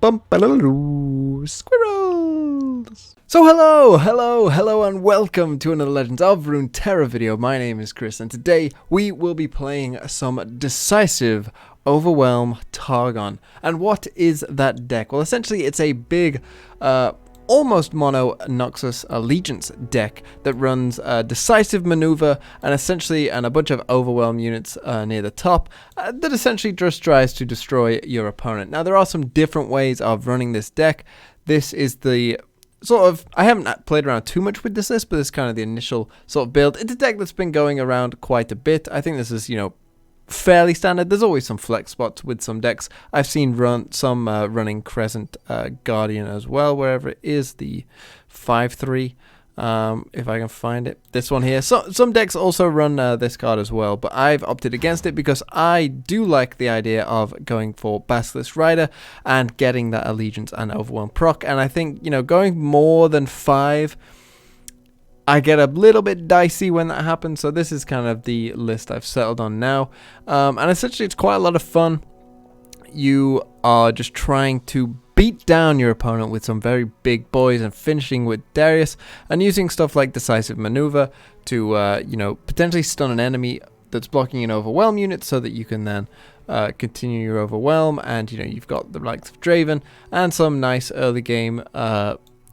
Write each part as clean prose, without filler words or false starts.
Squirrels! So hello, and welcome to another Legends of Runeterra video. My name is Chris, and today we will be playing some decisive Overwhelm Targon. And what is that deck? Well, essentially it's a big, almost mono Noxus Allegiance deck that runs decisive maneuver and essentially a bunch of Overwhelm units near the top that essentially just tries to destroy your opponent. Now there are some different ways of running this deck. This is the sort of, I haven't played around too much with this list, but it's kind of the initial sort of build. It's a deck that's been going around quite a bit. I think this is, fairly standard. There's always some flex spots with some decks. I've seen some running Crescent Guardian as well, wherever it is, the 5/3, if I can find it. This one here. So some decks also run this card as well, but I've opted against it because I do like the idea of going for Basilisk Rider and getting that Allegiance and Overwhelm proc, and I think, going more than 5, I get a little bit dicey when that happens, so this is kind of the list I've settled on now. And essentially it's quite a lot of fun. You are just trying to beat down your opponent with some very big boys and finishing with Darius and using stuff like Decisive Maneuver to, potentially stun an enemy that's blocking an Overwhelm unit so that you can then continue your Overwhelm, and, you've got the likes of Draven and some nice early game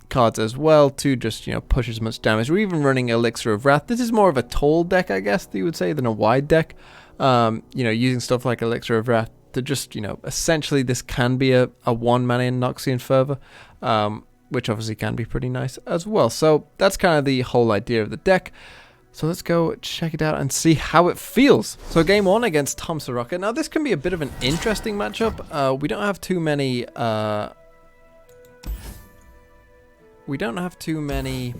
cards as well to just push as much damage. We're even running Elixir of Wrath. This is more of a tall deck, I guess you would say, than a wide deck. Using stuff like Elixir of Wrath to just essentially this can be a 1-mana Noxian Fervor, which obviously can be pretty nice as well. So that's kind of the whole idea of the deck. So let's go check it out and see how it feels. So game 1 against Tom Soroka. Now this can be a bit of an interesting matchup. We don't have too many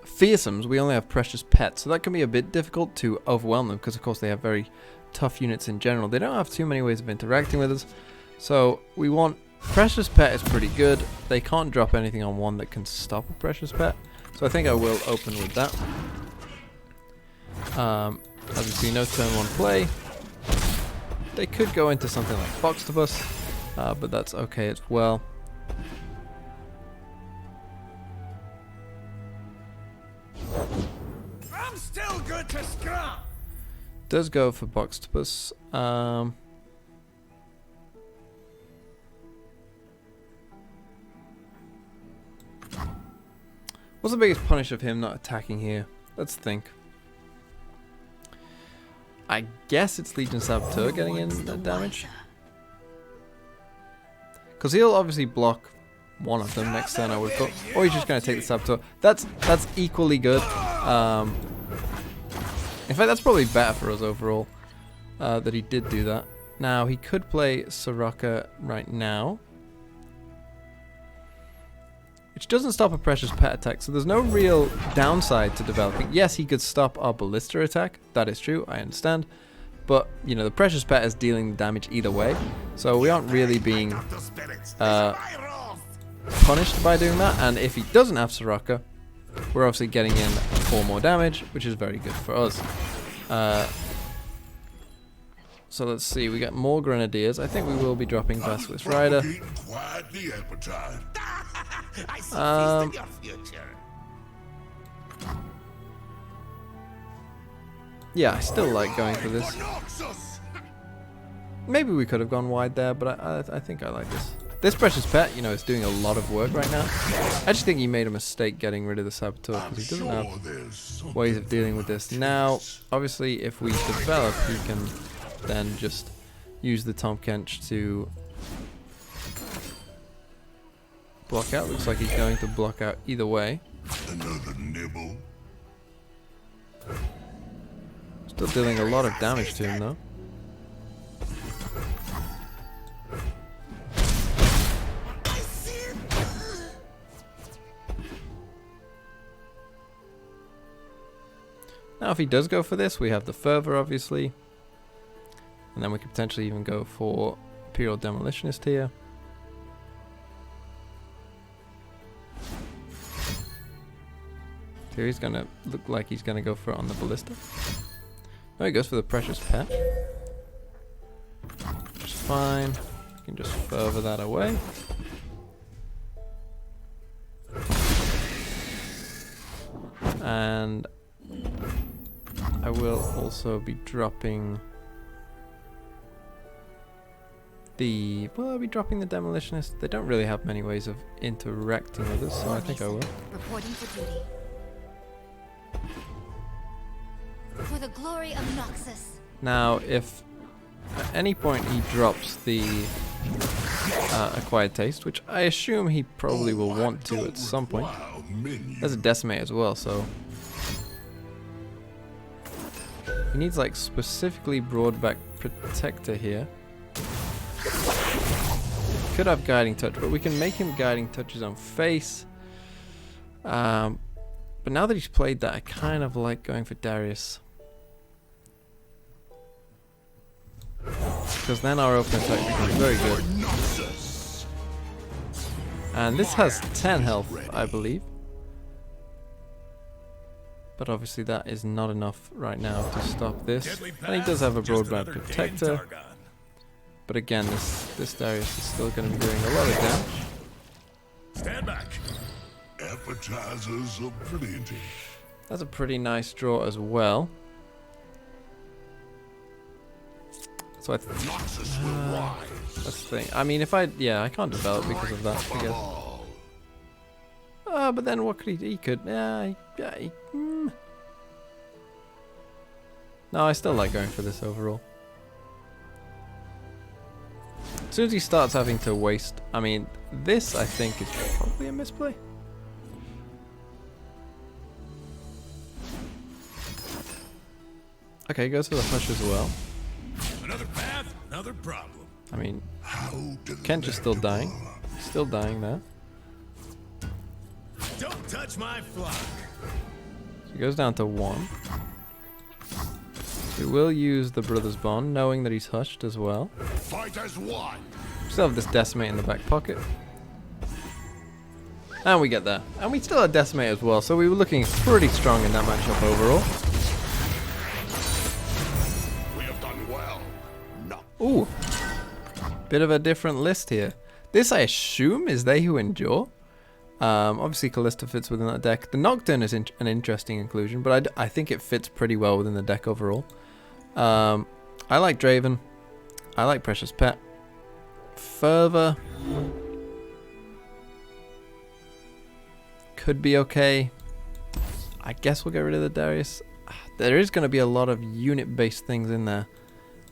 fearsomes. We only have Precious Pets, so that can be a bit difficult to overwhelm them because of course they have very tough units in general. They don't have too many ways of interacting with us, so we want Precious Pet is pretty good. They can't drop anything on one that can stop a Precious Pet, so I think I will open with that. Obviously no turn 1 play. They could go into something like Box-to-Bus, but that's okay as well. I'm still good to scrap. Does go for Box-to-Bus. What's the biggest punish of him not attacking here? Let's think. I guess it's Legion Saboteur getting in that damage, because he'll obviously block one of them next turn, I would have thought. Or he's just going to take the Saboteur. That's equally good. In fact, that's probably better for us overall, that he did do that. Now, he could play Soroka right now, which doesn't stop a Precious Pet attack, so there's no real downside to developing. Yes, he could stop our Ballista attack. That is true, I understand. But, the Precious Pet is dealing the damage either way, so we aren't really being punished by doing that. And if he doesn't have Soroka, we're obviously getting in 4 more damage, which is very good for us. So let's see, we get more Grenadiers. I think we will be dropping Basilisk Rider. Yeah, I still like going for this. Maybe we could have gone wide there, but I think I like this. This Precious Pet, is doing a lot of work right now. I just think he made a mistake getting rid of the Saboteur because he doesn't have ways of dealing with this. Now, obviously, if we develop, he can then just use the Tom Kench to block out. Looks like he's going to block out either way. Another nibble. Still dealing a lot of damage to him though. Now if he does go for this, we have the Fervor obviously. And then we could potentially even go for Imperial Demolitionist here. Here he's gonna look like he's gonna go for it on the Ballista. Oh, he goes for the Precious Pet. Which is fine. You can just further that away. And I will also be dropping I'll be dropping the Demolitionist. They don't really have many ways of interacting with us, so I think I will. Reporting for duty. For the glory of Noxus. Now, if at any point he drops the Acquired Taste, which I assume he probably will want to at some point. There's a Decimate as well, so he needs like specifically Broadback Protector here. Could have Guiding Touch, but we can make him Guiding Touch his own face. But now that he's played that, I kind of like going for Darius. Because then our open attack becomes very good. And this has 10 health, I believe. But obviously that is not enough right now to stop this. And he does have a Broadback Protector. But again, this Darius is still going to be doing a lot of damage. Stand back. Appetizers of plenty. That's a pretty nice draw as well. So I Noxus will rise. that's the thing. I mean, if I can't develop because of that, I guess. But then what could he could, No, I still like going for this overall. As soon as he starts having to waste, I mean, this I think is probably a misplay. Okay, goes for the push as well. Another path, another problem. I mean, Kent is still dying. Still dying there. Don't touch my flock. So he goes down to 1. We will use the Brothers Bond, knowing that he's hushed as well. Fight as one. Still have this Decimate in the back pocket. And we get there. And we still have Decimate as well, so we were looking pretty strong in that matchup overall. We have done well. No. Ooh. Bit of a different list here. This, I assume, is They Who Endure. Obviously, Callista fits within that deck. The Nocturne is an interesting inclusion, but I think it fits pretty well within the deck overall. I like Draven. I like Precious Pet. Fervor could be okay. I guess we'll get rid of the Darius. There is going to be a lot of unit-based things in there.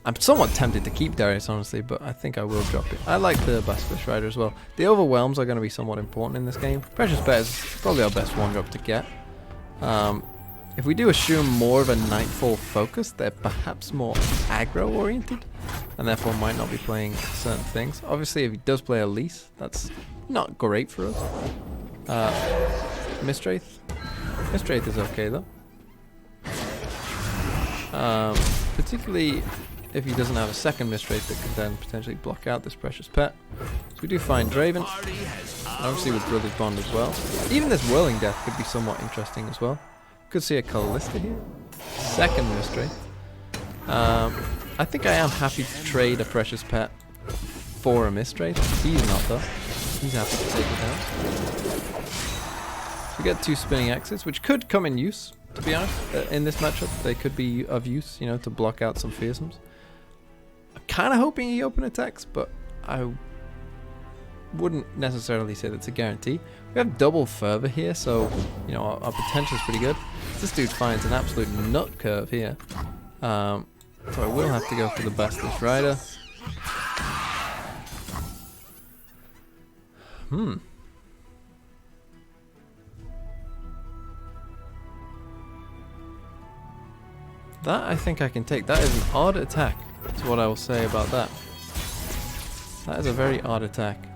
I'm somewhat tempted to keep Darius, honestly, but I think I will drop it. I like the Basilisk Rider as well. The Overwhelms are going to be somewhat important in this game. Precious Pet is probably our best one-drop to get. If we do assume more of a Nightfall focus, they're perhaps more aggro-oriented, and therefore might not be playing certain things. Obviously, if he does play Elise, that's not great for us. Mistwraith? Mistwraith is okay, though. Particularly if he doesn't have a second Mistwraith that could then potentially block out this Precious Pet. So we do find Draven, and obviously with Brothers Bond as well. Even this Whirling Death could be somewhat interesting as well. Could see a Callista here. Second Mistwraith. I think I am happy to trade a Precious Pet for a Mistwraith. He's not though. He's happy to take it down. We get 2 Spinning Axes, which could come in use, to be honest, in this matchup. They could be of use, you know, to block out some fearsomes. I'm kind of hoping he open attacks, but I wouldn't necessarily say that's a guarantee. We have double Fervor here, so, you know, our potential is pretty good. This dude finds an absolute nut curve here. So I will have to go for the Basilisk Rider. That I think I can take. That is an odd attack. That's what I will say about that. That is a very odd attack.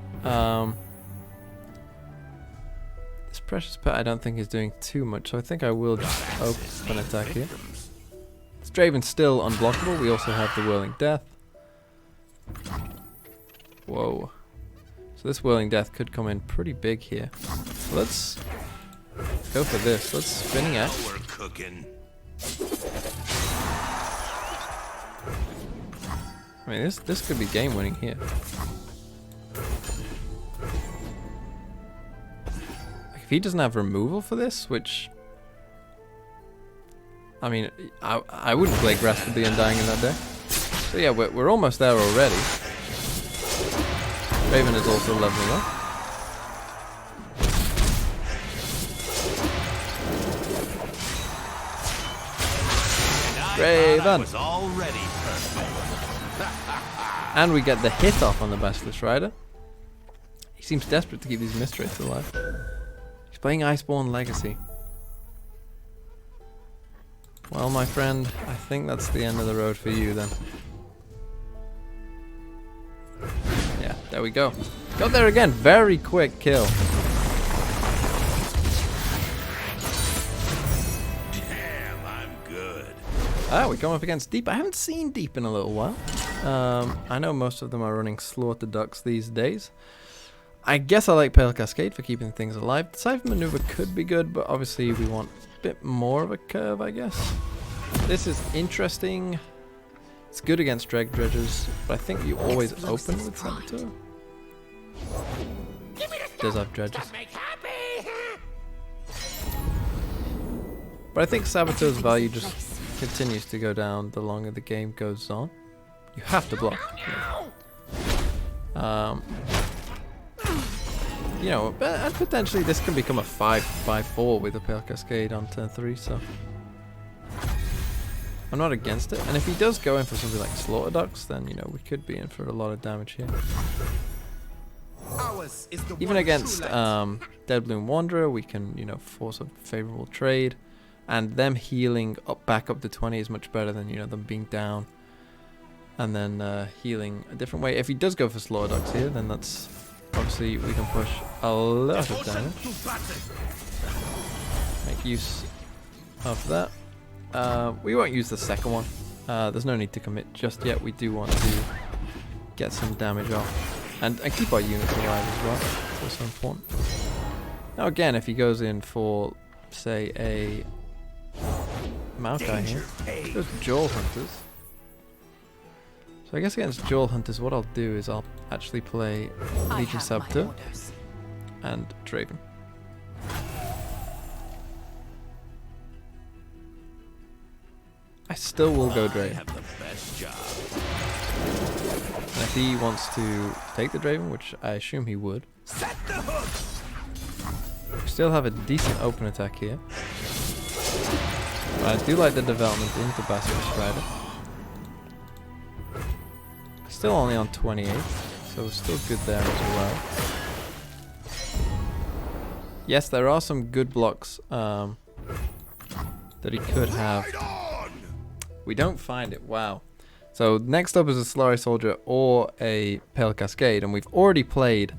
This Precious Pet I don't think is doing too much, so I think I will just open attack here. This Draven's still unblockable. We also have the Whirling Death. Whoa. So this Whirling Death could come in pretty big here. So let's go for this. Let's Spinning Axe. We're cooking. I mean, this could be game winning here. he doesn't have removal for this, which... I mean, I wouldn't play Grasp of the Undying in that deck. So yeah, we're almost there already. Draven is also leveling up. Draven! Was already perfect. And we get the hit off on the Basilisk Rider. He seems desperate to keep these Mistwraiths alive. He's playing Iceborne Legacy. Well, my friend, I think that's the end of the road for you then. Yeah, there we go. Got there again. Very quick kill. Damn, I'm good. Ah, we come up against Deep. I haven't seen Deep in a little while. I know most of them are running Slaughter Ducks these days. I guess I like Pale Cascade for keeping things alive. The Cypher Maneuver could be good, but obviously we want a bit more of a curve, I guess. This is interesting. It's good against Dreg Dredgers, but I think you always open with Saboteur. Does have Dredgers. But I think Saboteur's value just continues to go down the longer the game goes on. You have to block. You know, and potentially this can become a 5/5/4 with a Pale Cascade on turn 3, so I'm not against it. And if he does go in for something like Slaughter Ducks, then, you know, we could be in for a lot of damage here. Even against Deadbloom Wanderer, we can, you know, force a favorable trade. And them healing back up to 20 is much better than, you know, them being down. And then healing a different way. If he does go for Slaughter Ducks here, then that's... Obviously, we can push a lot of damage. Make use of that. We won't use the second one. There's no need to commit just yet. We do want to get some damage off. And keep our units alive as well. It's also important. Now again, if he goes in for, say, a Maokai here, goes Joel Hunters. So I guess against Joel Hunters, what I'll do is I'll actually play Legion Saboteur and Draven. I still will go Draven. And if he wants to take the Draven, which I assume he would, we still have a decent open attack here. But I do like the development into Basilisk Rider. Still only on 28, so still good there as well. Yes, there are some good blocks that he could have. We don't find it, wow. So next up is a Solari Soldier or a Pale Cascade, and we've already played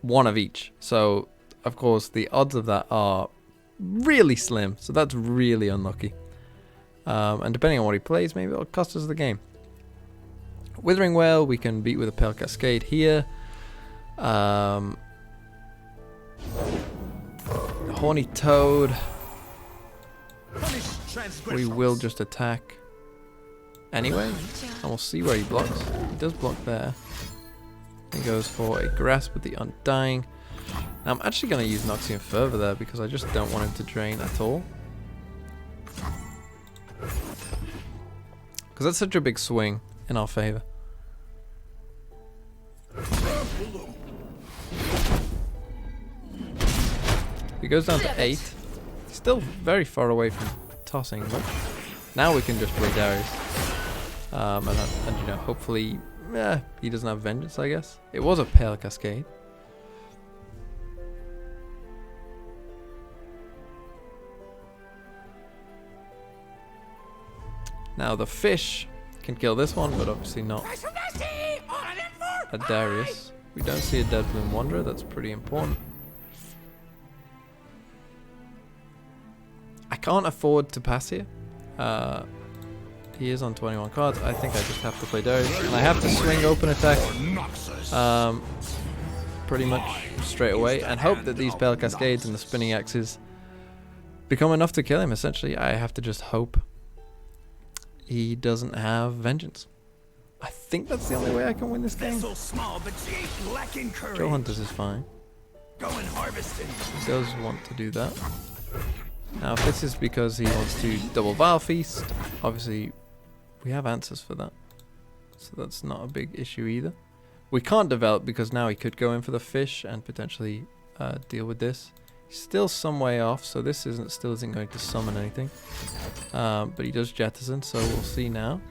one of each. So, of course, the odds of that are really slim, so that's really unlucky. And depending on what he plays, maybe it'll cost us the game. Withering Whale, we can beat with a Pale Cascade here. Horny Toad. We will just attack anyway, and we'll see where he blocks. He does block there. He goes for a Grasp with the Undying. Now I'm actually going to use Noxian Fervor there because I just don't want him to drain at all. Because that's such a big swing in our favor. He goes down to 8. Still very far away from tossing, but now we can just play Darius. And you know, hopefully, he doesn't have Vengeance, I guess. It was a Pale Cascade. Now the fish can kill this one, but obviously not a Darius. We don't see a Deadbloom Wanderer, that's pretty important. I can't afford to pass here. He is on 21 cards. I think I just have to play Darius. And I have to swing open attack pretty much straight away and hope that these Pale Cascades and the Spinning Axes become enough to kill him, essentially. I have to just hope he doesn't have Vengeance. I think that's the only way I can win this game. Joe Hunters is fine. Going harvesting. He does want to do that. Now, if this is because he wants to double Vile Feast, obviously we have answers for that. So that's not a big issue either. We can't develop because now he could go in for the fish and potentially deal with this. He's still some way off, so this still isn't going to summon anything. But he does jettison, so we'll see now.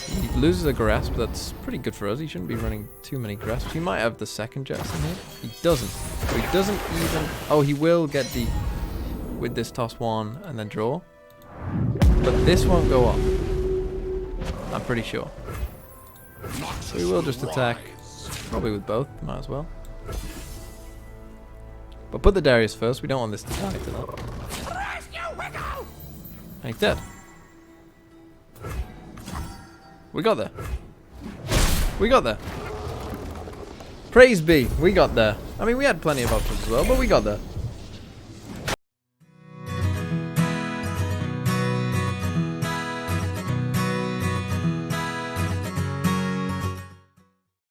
He loses a grasp, but that's pretty good for us. He shouldn't be running too many grasps. He might have the second jettison here. He doesn't. So he doesn't even... Oh, he will get the... with this toss one and then draw. But this won't go off. I'm pretty sure. So we will just attack. Probably with both. Might as well. But put the Darius first. We don't want this to die to that. And he's dead. We got there. We got there. Praise be. We got there. I mean, we had plenty of options as well, but we got there.